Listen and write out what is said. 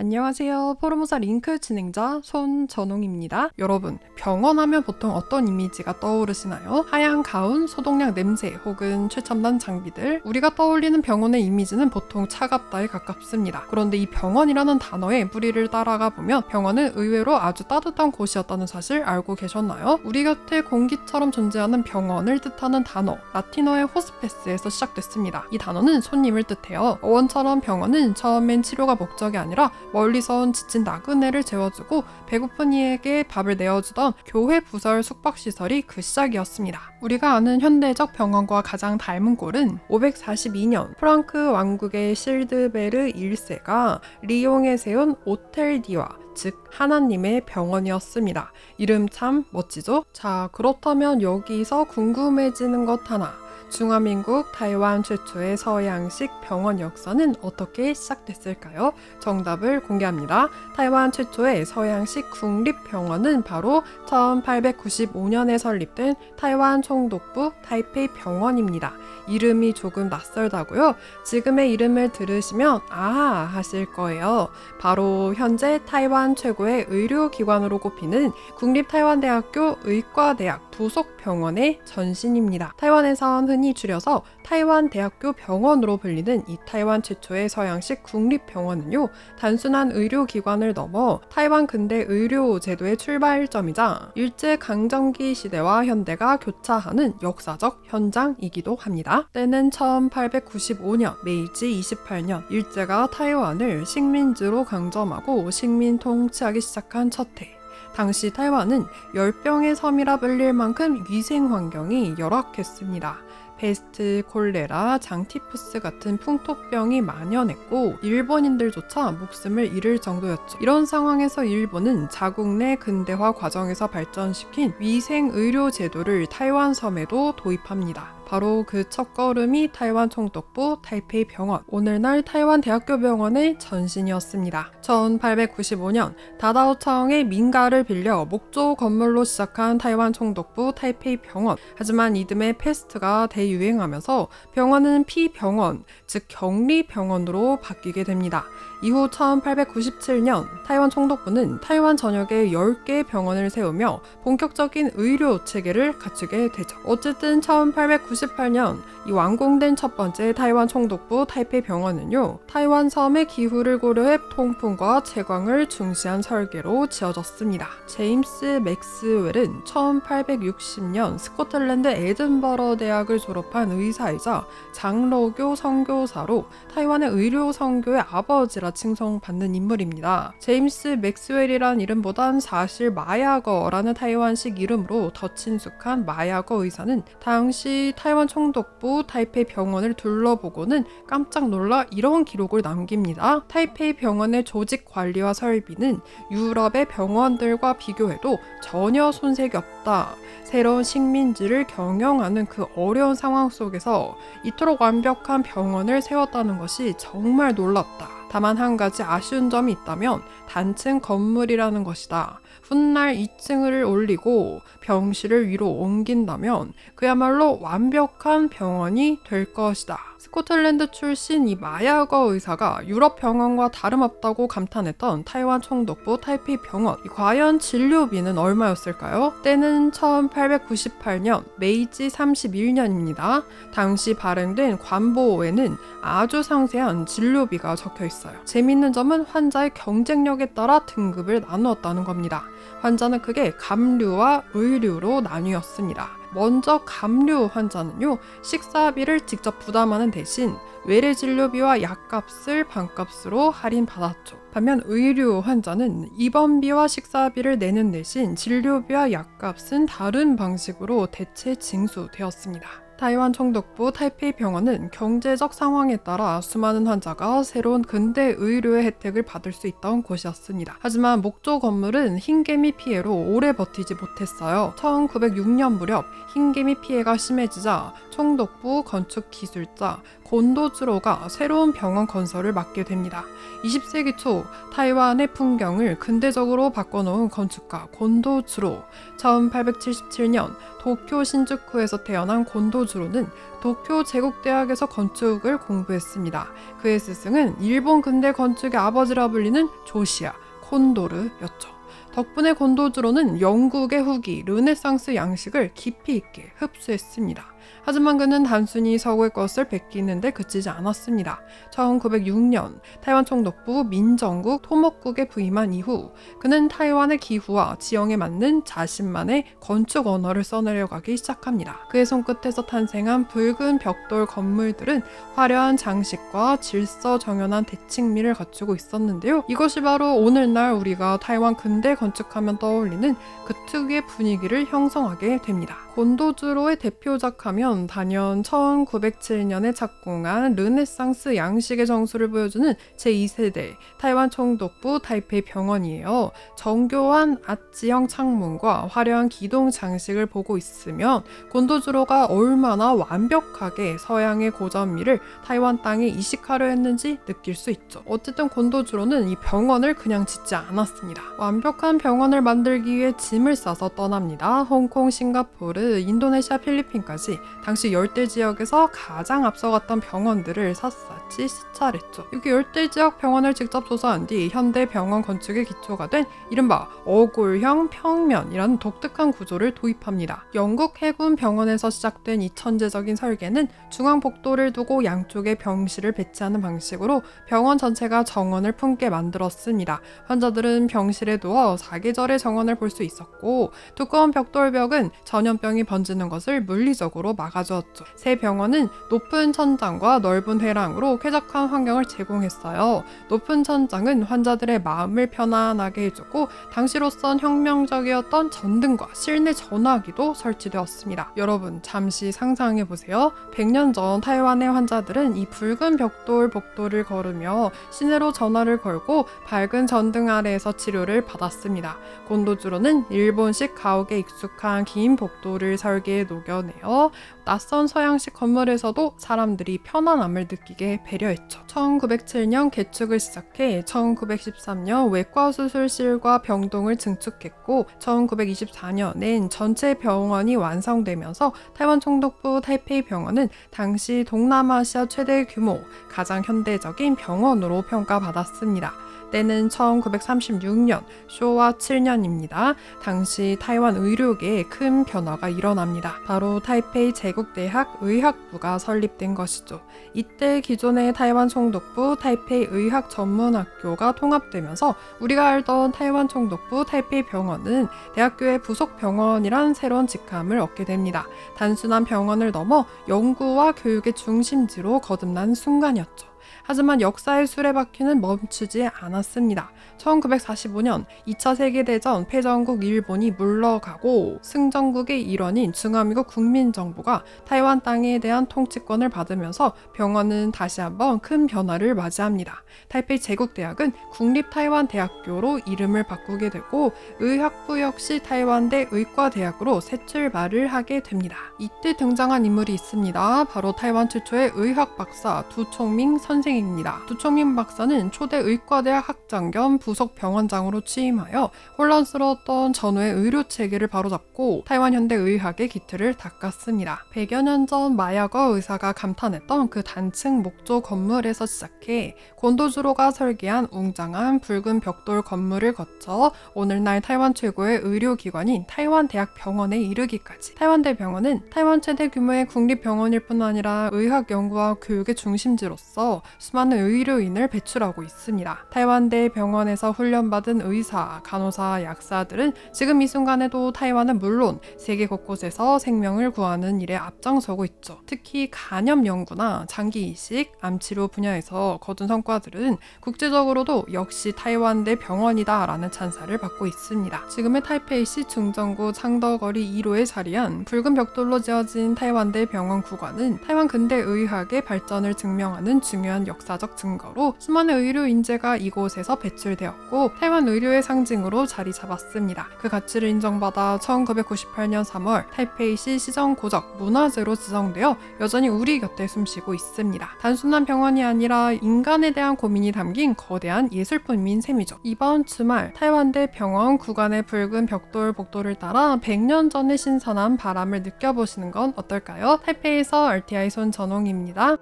안녕하세요. 포르모사 링크 진행자 손전홍입니다. 여러분, 병원 하면 보통 어떤 이미지가 떠오르시나요? 하얀 가운, 소독약 냄새 혹은 최첨단 장비들. 우리가 떠올리는 병원의 이미지는 보통 차갑다에 가깝습니다. 그런데 이 병원이라는 단어의 뿌리를 따라가 보면 병원은 의외로 아주 따뜻한 곳이었다는 사실 알고 계셨나요? 우리 곁에 공기처럼 존재하는 병원을 뜻하는 단어, 라틴어의 호스페스에서 시작됐습니다. 이 단어는 손님을 뜻해요. 어원처럼 병원은 처음엔 치료가 목적이 아니라 멀리서 온 지친 나그네를 재워주고 배고픈 이에게 밥을 내어주던 교회 부설 숙박시설이 그 시작이었습니다. 우리가 아는 현대적 병원과 가장 닮은 꼴은 542년 프랑크 왕국의 실드베르 1세가 리옹에 세운 오텔디와 즉 하나님의 병원이었습니다. 이름 참 멋지죠? 자, 그렇다면 여기서 궁금해지는 것 하나. 중화민국 타이완 최초의 서양식 병원 역사는 어떻게 시작됐을까요? 정답을 공개합니다. 타이완 최초의 서양식 국립병원은 바로 1895년에 설립된 타이완 총독부 타이페이 병원입니다. 이름이 조금 낯설다고요? 지금의 이름을 들으시면 아하 하실 거예요. 바로 현재 타이완 최고의 의료기관으로 꼽히는 국립타이완대학교 의과대학 부속병원의 전신입니다. 타이완에선 흔히 줄여서 타이완대학교 병원으로 불리는 이 타이완 최초의 서양식 국립병원은요, 단순한 의료기관을 넘어 타이완 근대 의료제도의 출발점이자 일제강점기 시대와 현대가 교차하는 역사적 현장이기도 합니다. 때는 1895년, 메이지 28년, 일제가 타이완을 식민지로 강점하고 식민 통치하기 시작한 첫 해. 당시 타이완은 열병의 섬이라 불릴 만큼 위생 환경이 열악했습니다. 페스트, 콜레라, 장티푸스 같은 풍토병이 만연했고 일본인들조차 목숨을 잃을 정도였죠. 이런 상황에서 일본은 자국 내 근대화 과정에서 발전시킨 위생 의료 제도를 타이완 섬에도 도입합니다. 바로 그 첫걸음이 타이완 총독부 타이페이 병원, 오늘날 타이완 대학교 병원의 전신이었습니다. 1895년 다다오청의 민가를 빌려 목조 건물로 시작한 타이완 총독부 타이페이 병원. 하지만 이듬해 패스트가 대유행하면서 병원은 피병원, 즉 격리병원으로 바뀌게 됩니다. 이후 1897년 타이완 총독부는 타이완 전역에 10개의 병원을 세우며 본격적인 의료 체계를 갖추게 되죠. 어쨌든 1898년 이 완공된 첫 번째 타이완 총독부 타이페이 병원은요, 타이완 섬의 기후를 고려해 통풍과 채광을 중시한 설계로 지어졌습니다. 제임스 맥스웰은 1860년 스코틀랜드 에든버러 대학을 졸업한 의사이자 장로교 선교사로 타이완의 의료 선교의 아버지라 칭송받는 인물입니다. 제임스 맥스웰이란 이름보단 사실 마야거라는 타이완식 이름으로 더 친숙한 마야거 의사는 당시 타이완 총독부 타이페이 병원을 둘러보고는 깜짝 놀라 이런 기록을 남깁니다. 타이페이 병원의 조직 관리와 설비는 유럽의 병원들과 비교해도 전혀 손색이 없다. 새로운 식민지를 경영하는 그 어려운 상황 속에서 이토록 완벽한 병원을 세웠다는 것이 정말 놀랍다. 다만 한 가지 아쉬운 점이 있다면 단층 건물이라는 것이다. 훗날 2층을 올리고 병실을 위로 옮긴다면 그야말로 완벽한 병원이 될 것이다. 스코틀랜드 출신 이 마야거 의사가 유럽 병원과 다름없다고 감탄했던 타이완 총독부 타이페이 병원. 과연 진료비는 얼마였을까요? 때는 1898년 메이지 31년입니다. 당시 발행된 관보에는 아주 상세한 진료비가 적혀 있어요. 재밌는 점은 환자의 경쟁력에 따라 등급을 나누었다는 겁니다. 환자는 크게 감류와 의류로 나뉘었습니다. 먼저 감류 환자는요, 식사비를 직접 부담하는 대신 외래 진료비와 약값을 반값으로 할인받았죠. 반면 의류 환자는 입원비와 식사비를 내는 대신 진료비와 약값은 다른 방식으로 대체 징수되었습니다. 타이완 총독부 타이페이 병원은 경제적 상황에 따라 수많은 환자가 새로운 근대 의료의 혜택을 받을 수 있던 곳이었습니다. 하지만 목조 건물은 흰개미 피해로 오래 버티지 못했어요. 1906년 무렵 흰개미 피해가 심해지자 총독부 건축기술자 곤도즈로가 새로운 병원 건설을 맡게 됩니다. 20세기 초 타이완의 풍경을 근대적으로 바꿔놓은 건축가 곤도즈로, 1877년 도쿄 신주쿠에서 태어난 곤도즈로 곤도주로는 도쿄 제국대학에서 건축을 공부했습니다. 그의 스승은 일본 근대 건축의 아버지라 불리는 조시야 콘도르였죠. 덕분에 곤도주로는 영국의 후기 르네상스 양식을 깊이 있게 흡수했습니다. 하지만 그는 단순히 서구의 것을 베끼는데 그치지 않았습니다. 1906년 타이완 총독부 민정국 토목국에 부임한 이후 그는 타이완의 기후와 지형에 맞는 자신만의 건축 언어를 써내려가기 시작합니다. 그의 손끝에서 탄생한 붉은 벽돌 건물들은 화려한 장식과 질서정연한 대칭미를 갖추고 있었는데요. 이것이 바로 오늘날 우리가 타이완 근대 건축하면 떠올리는 그 특유의 분위기를 형성하게 됩니다. 곤도주로의 대표작 하면 단연 1907년에 착공한 르네상스 양식의 정수를 보여주는 제2세대 타이완 총독부 타이페이 병원이에요. 정교한 아치형 창문과 화려한 기동 장식을 보고 있으면 곤도주로가 얼마나 완벽하게 서양의 고전미를 타이완 땅에 이식하려 했는지 느낄 수 있죠. 어쨌든 곤도주로는 이 병원을 그냥 짓지 않았습니다. 완벽한 병원을 만들기 위해 짐을 싸서 떠납니다. 홍콩, 싱가포르, 인도네시아, 필리핀까지 당시 열대 지역에서 가장 앞서갔던 병원들을 샅샅이 시찰했죠. 이렇게 열대 지역 병원을 직접 조사한 뒤 현대 병원 건축의 기초가 된 이른바 어골형 평면이라는 독특한 구조를 도입합니다. 영국 해군 병원에서 시작된 이 천재적인 설계는 중앙 복도를 두고 양쪽에 병실을 배치하는 방식으로 병원 전체가 정원을 품게 만들었습니다. 환자들은 병실에 누워 사계절의 정원을 볼 수 있었고 두꺼운 벽돌벽은 전염병이 번지는 것을 물리적으로 막아주었죠. 새 병원은 높은 천장과 넓은 회랑으로 쾌적한 환경을 제공했어요. 높은 천장은 환자들의 마음을 편안하게 해주고 당시로선 혁명적이었던 전등과 실내 전화기도 설치되었습니다. 여러분 잠시 상상해보세요. 100년 전 타이완의 환자들은 이 붉은 벽돌 복도를 걸으며 시내로 전화를 걸고 밝은 전등 아래에서 치료를 받았습니다. 곤도주로는 일본식 가옥에 익숙한 긴 복도를 설계에 녹여내어 낯선 서양식 건물에서도 사람들이 편안함을 느끼게 배려했죠. 1907년 개축을 시작해 1913년 외과수술실과 병동을 증축했고 1924년엔 전체 병원이 완성되면서 타이완 총독부 타이페이 병원은 당시 동남아시아 최대 규모, 가장 현대적인 병원으로 평가받았습니다. 때는 1936년 쇼와 7년입니다. 당시 타이완 의료계에 큰 변화가 일어납니다. 바로 타이페이 제국대학 의학부가 설립된 것이죠. 이때 기존의 타이완 총독부 타이페이 의학전문학교가 통합되면서 우리가 알던 타이완 총독부 타이페이 병원은 대학교의 부속 병원이란 새로운 직함을 얻게 됩니다. 단순한 병원을 넘어 연구와 교육의 중심지로 거듭난 순간이었죠. 하지만 역사의 수레바퀴는 멈추지 않았습니다. 1945년 2차 세계대전 패전국 일본이 물러가고 승전국의 일원인 중화미국 국민정부가 타이완 땅에 대한 통치권을 받으면서 병원은 다시 한번 큰 변화를 맞이합니다. 타이페이 제국대학은 국립타이완대학교로 이름을 바꾸게 되고 의학부 역시 타이완대 의과대학으로 새 출발을 하게 됩니다. 이때 등장한 인물이 있습니다. 바로 타이완 최초의 의학 박사 두총밍 선생입니다. 두총밍 박사는 초대 의과대학 학장 겸 부속 병원장으로 취임하여 혼란스러웠던 전후의 의료 체계를 바로잡고 타이완 현대 의학의 기틀을 닦았습니다. 100여 년 전 마야거 의사가 감탄했던 그 단층 목조 건물에서 시작해 곤도주로가 설계한 웅장한 붉은 벽돌 건물을 거쳐 오늘날 타이완 최고의 의료기관인 타이완대학병원에 이르기까지 타이완대병원은 타이완 최대 규모의 국립병원일 뿐 아니라 의학 연구와 교육의 중심지로서 수많은 의료인을 배출하고 있습니다. 타이완대 병원에서 훈련받은 의사, 간호사, 약사들은 지금 이 순간에도 타이완은 물론 세계 곳곳에서 생명을 구하는 일에 앞장서고 있죠. 특히 간염 연구나 장기 이식, 암치료 분야에서 거둔 성과들은 국제적으로도 역시 타이완대 병원이다라는 찬사를 받고 있습니다. 지금의 타이페이시 중정구 창덕거리 2로에 자리한 붉은 벽돌로 지어진 타이완대 병원 구관은 타이완 근대 의학의 발전을 증명하는 중요한 중요한 역사적 증거로 수많은 의료 인재가 이곳에서 배출되었고 타이완 의료의 상징으로 자리 잡았습니다. 그 가치를 인정받아 1998년 3월 타이페이시 시정고적 문화재로 지정되어 여전히 우리 곁에 숨쉬고 있습니다. 단순한 병원이 아니라 인간에 대한 고민이 담긴 거대한 예술품인 셈이죠. 이번 주말 타이완대 병원 구간의 붉은 벽돌 복도를 따라 100년 전의 신선한 바람을 느껴보시는 건 어떨까요? 타이페이에서 RTI 손전홍입니다.